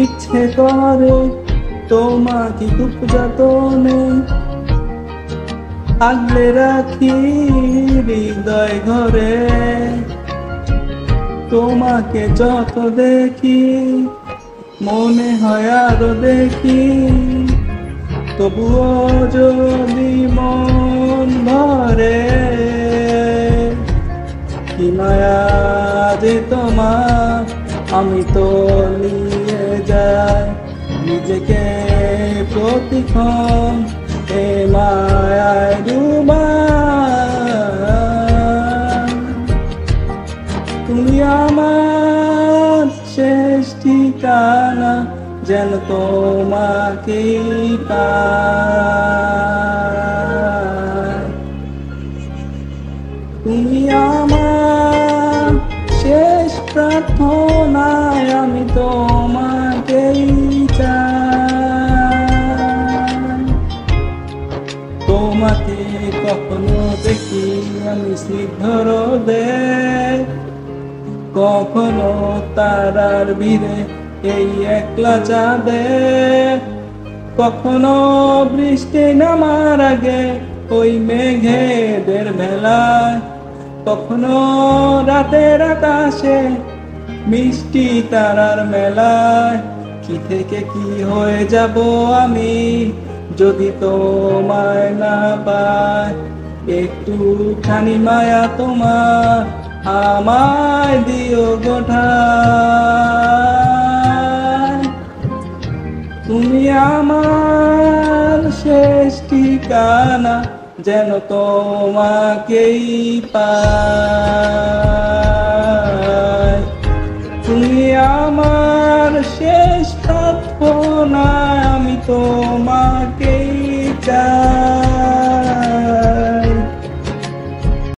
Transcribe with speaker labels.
Speaker 1: ইচ্ছে করে তোমাকে খুব যতনে আগলে রাখি হৃদয় ঘরে। তোমাকে যত দেখি মনে হয় আরো দেখি, তবুও যদি মন ভরে। কি মায়া যে তোমার, আমি তো নিয়ে যাই নিজেকে প্রতিক্ষণ এ মায়ায় ডুবাই। তুমি আমার শেষ ঠিকানা, যেন তোমাকেই পাই। তুমি আমার শেষ প্রার্থনায়, আমি তোমাকেই চাই। তোমাকে কখনো দেখি আমি স্নিগ্ধ রোদে, কখনো তারার ভিড়ে এই একলা চাঁদে, কখনো বৃষ্টি নামার আগে ওই মেঘেদের ভেলায়, কখনো রাতের আকাশে মিষ্টি তারার মেলায়। কি থেকে কি হয়ে যাব আমি যদি তোমায় না পাই। একটুখানি মায়া তোমার আমায় দিও গোঠায়। তুমি আমার শেষ ঠিকানা, যেন তোমাকেই পাই। তুমি আমার শেষ